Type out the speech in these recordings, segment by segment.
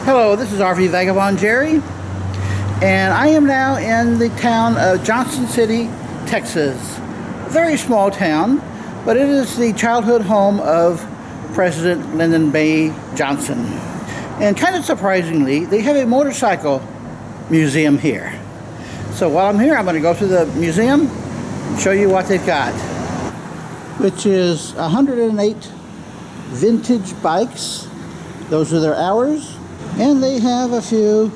Hello, this is RV Vagabond Jerry, and I am now in the town of Johnson City, Texas. A very small town, but it is the childhood home of President Lyndon B. Johnson. And kind of surprisingly, they have a motorcycle museum here. So while I'm here, I'm going to go to the museum and show you what they've got, which is 108 vintage bikes. Those are their hours. And they have a few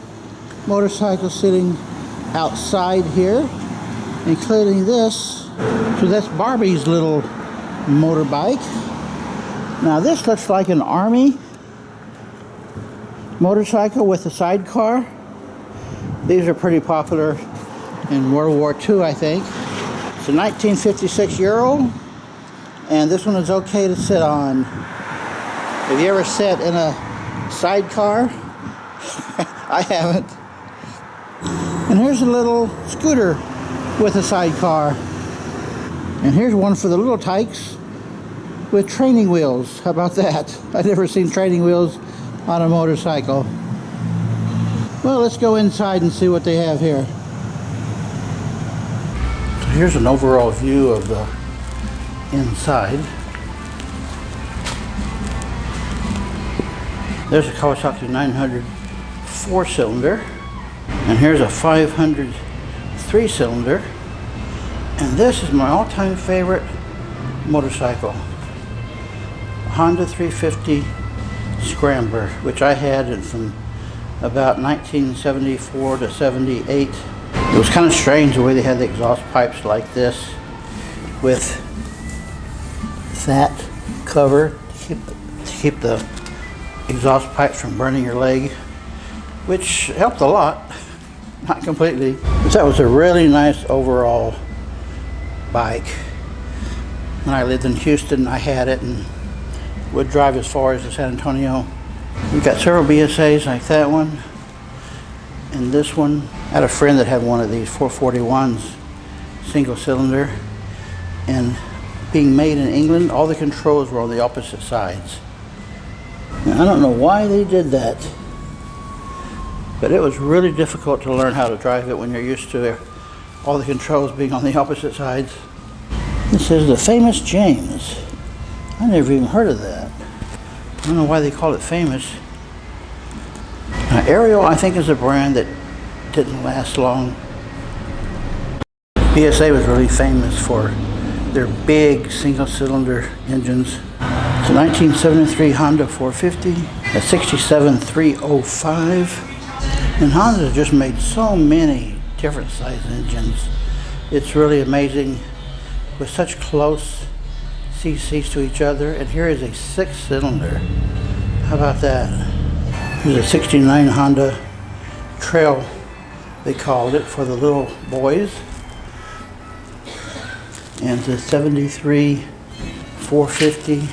motorcycles sitting outside here, including this. So that's Barbie's little motorbike. Now this looks like an Army motorcycle with a sidecar. These are pretty popular in World War II, I think. It's a 1956 Euro, and this one is okay to sit on. Have you ever sat in a sidecar? I haven't. And here's a little scooter with a sidecar. And here's one for the little tykes with training wheels. How about that? I've never seen training wheels on a motorcycle. Well, let's go inside and see what they have here. So here's an overall view of the inside. There's a Kawasaki 900 4-cylinder, and here's a 500 3-cylinder, and this is my all-time favorite motorcycle, Honda 350 Scrambler, which I had from about 1974 to 78. It was kind of strange the way they had the exhaust pipes like this with that cover to keep the exhaust pipes from burning your leg, which helped a lot, not completely. But that was a really nice overall bike. When I lived in Houston, I had it and would drive as far as to San Antonio. We've got several BSAs like that one and this one. I had a friend that had one of these 441s, single cylinder, and being made in England, all the controls were on the opposite sides. Now, I don't know why they did that, but it was really difficult to learn how to drive it when you're used to all the controls being on the opposite sides. This is the famous James. I never even heard of that. I don't know why they call it famous. Now, Ariel, I think, is a brand that didn't last long. BSA was really famous for their big single-cylinder engines. It's a 1973 Honda 450, a 67 305. And Honda just made so many different size engines. It's really amazing with such close CCs to each other. And here is a 6-cylinder. How about that? Here's a 69 Honda Trail, they called it, for the little boys. And it's a 73 450.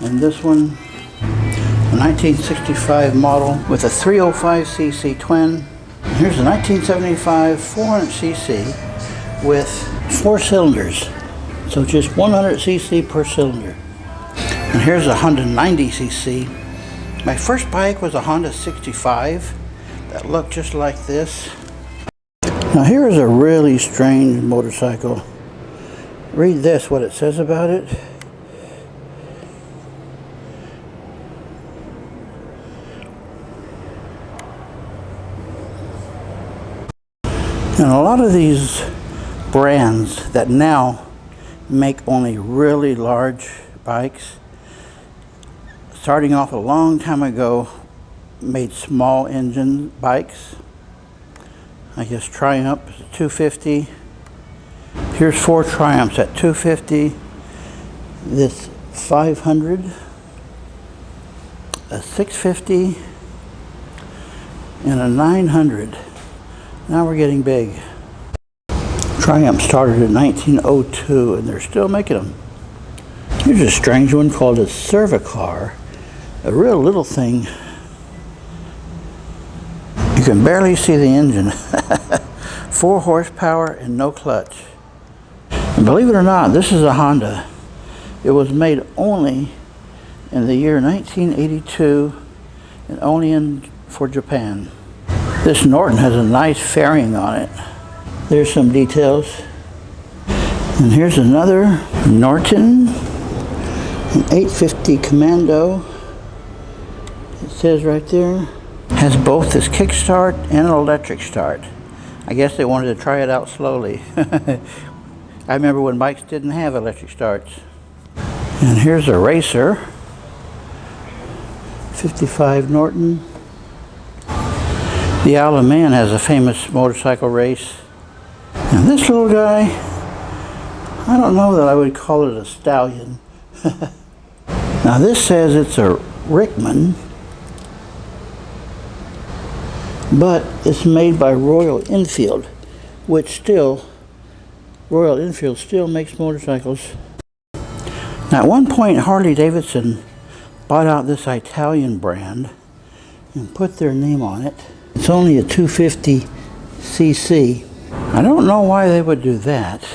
And this one, a 1965 model with a 305cc twin. And here's a 1975 400cc with 4 cylinders. So just 100cc per cylinder. And here's a Honda 90cc. My first bike was a Honda 65 that looked just like this. Now here is a really strange motorcycle. Read this, what it says about it. And a lot of these brands that now make only really large bikes, starting off a long time ago, made small engine bikes. I guess Triumph is 250. Here's 4 Triumphs at 250. This 500, a 650, and a 900. Now we're getting big. Triumph started in 1902 and they're still making them. Here's a strange one called a Cervicar, a real little thing. You can barely see the engine. 4 horsepower and no clutch. And believe it or not, this is a Honda. It was made only in the year 1982 and only for Japan. This Norton has a nice fairing on it. There's some details. And here's another Norton, an 850 Commando. It says right there, has both this kickstart and an electric start. I guess they wanted to try it out slowly. I remember when bikes didn't have electric starts. And here's a racer, 55 Norton. The Isle of Man has a famous motorcycle race. And this little guy, I don't know that I would call it a stallion. Now this says it's a Rickman, but it's made by Royal Enfield, which still, Royal Enfield still makes motorcycles. Now at one point Harley Davidson bought out this Italian brand and put their name on it. It's only a 250cc. I don't know why they would do that.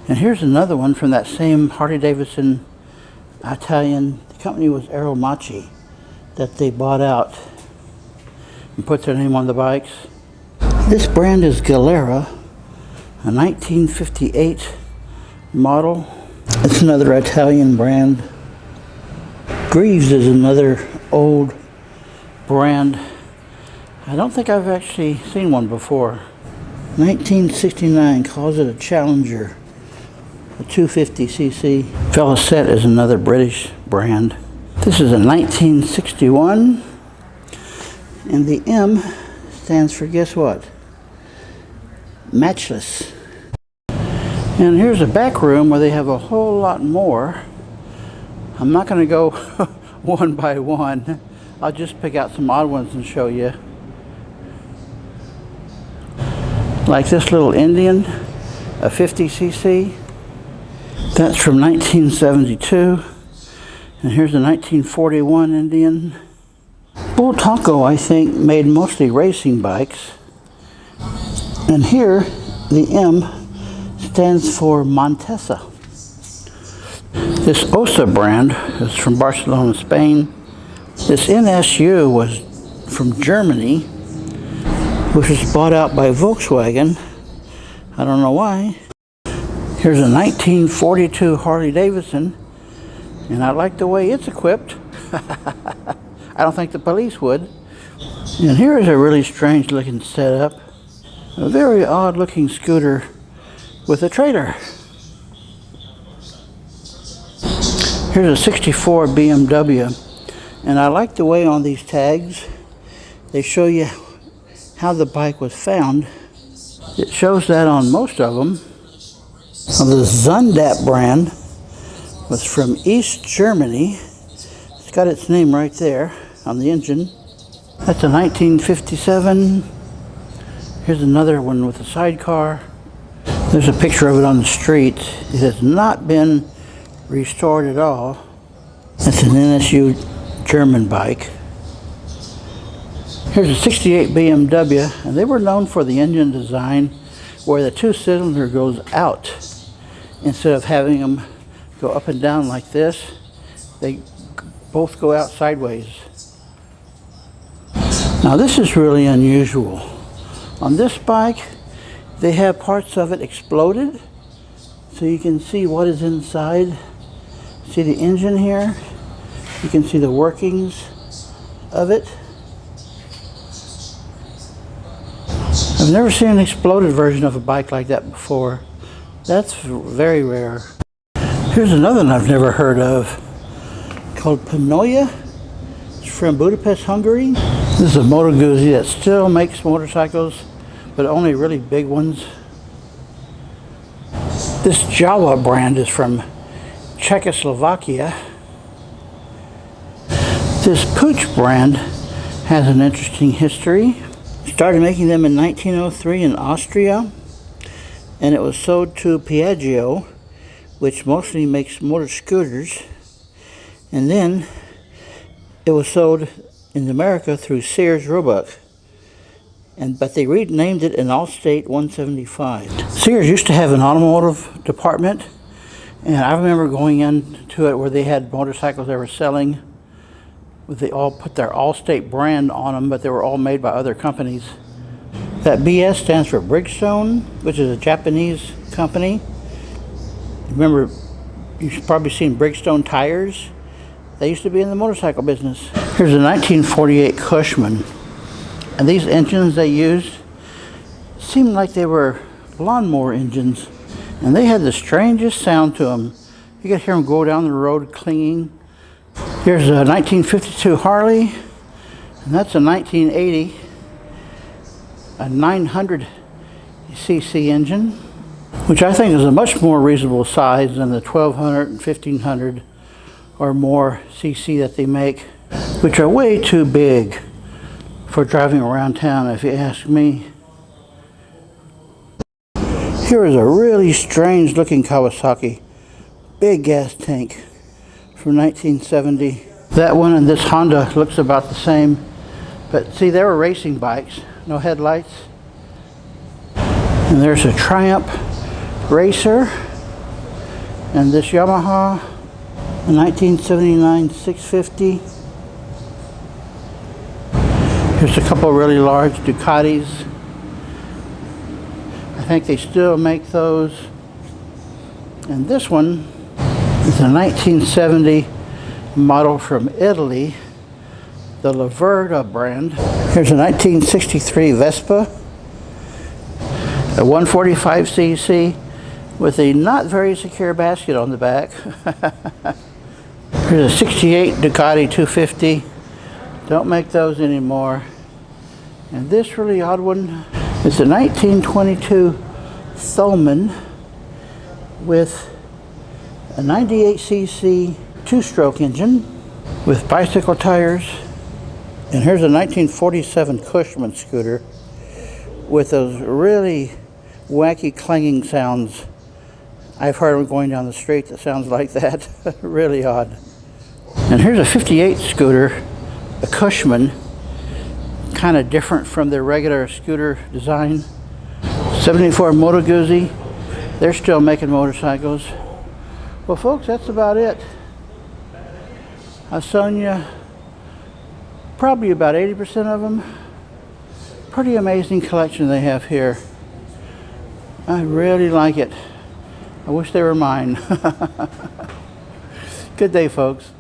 And here's another one from that same Harley Davidson Italian. The company was Aeromachi that they bought out and put their name on the bikes. This brand is Galera, a 1958 model. It's another Italian brand. Greaves is another old brand. I don't think I've actually seen one before. 1969 calls it a Challenger, a 250cc. Felicette is another British brand. This is a 1961, and the M stands for, guess what? Matchless. And here's a back room where they have a whole lot more. I'm not going to go one by one. I'll just pick out some odd ones and show you. Like this little Indian, a 50cc. That's from 1972. And here's a 1941 Indian. Bultaco, I think, made mostly racing bikes. And here, the M stands for Montesa. This Ossa brand is from Barcelona, Spain. This NSU was from Germany, which was bought out by Volkswagen. I don't know why. Here's a 1942 Harley Davidson, and I like the way it's equipped. I don't think the police would. And here is a really strange looking setup. A very odd looking scooter with a trailer. Here's a 64 BMW, and I like the way on these tags they show you how the bike was found. It shows that on most of them. Well, the Zundap brand was from East Germany. It's got its name right there on the engine. That's a 1957. Here's another one with a sidecar. There's a picture of it on the street. It has not been restored at all. It's an NSU German bike. Here's a 68 BMW, and they were known for the engine design where the two-cylinder goes out. Instead of having them go up and down like this, they both go out sideways. Now this is really unusual. On this bike, they have parts of it exploded, so you can see what is inside. See the engine here? You can see the workings of it. I've never seen an exploded version of a bike like that before. That's very rare. Here's another one I've never heard of, called Panoia. It's from Budapest, Hungary. This is a Moto Guzzi that still makes motorcycles, but only really big ones. This Jawa brand is from Czechoslovakia. This Puch brand has an interesting history. Started making them in 1903 in Austria, and it was sold to Piaggio, which mostly makes motor scooters, and then it was sold in America through Sears Roebuck, but they renamed it an Allstate 175. Sears used to have an automotive department, and I remember going into it where they had motorcycles they were selling. They all put their Allstate brand on them, but they were all made by other companies. That BS stands for Bridgestone, which is a Japanese company. Remember, you've probably seen Bridgestone tires. They used to be in the motorcycle business. Here's a 1948 Cushman. And these engines they used seemed like they were lawnmower engines. And they had the strangest sound to them. You could hear them go down the road clinging. Here's a 1952 Harley. And that's a 1980. A 900 cc engine, which I think is a much more reasonable size than the 1200 and 1500 or more cc that they make, which are way too big for driving around town, if you ask me. Here is a really strange looking Kawasaki, big gas tank from 1970. That one and this Honda looks about the same, but see, they were racing bikes, no headlights. And there's a Triumph Racer, and this Yamaha, a 1979 650. Here's a couple really large Ducatis. I think they still make those. And this one is a 1970 model from Italy, the Laverda brand. Here's a 1963 Vespa, a 145cc with a not very secure basket on the back. Here's a 68 Ducati 250. Don't make those anymore. And this really odd one is a 1922 Thoman with a 98cc two-stroke engine with bicycle tires. And here's a 1947 Cushman scooter with those really wacky clanging sounds. I've heard them going down the street that sounds like that. Really odd. And here's a 58 scooter, a Cushman, kind of different from their regular scooter design. 74 Moto Guzzi. They're still making motorcycles. Well, folks, that's about it. I was telling you, probably about 80% of them. Pretty amazing collection they have here. I really like it. I wish they were mine. Good day, folks.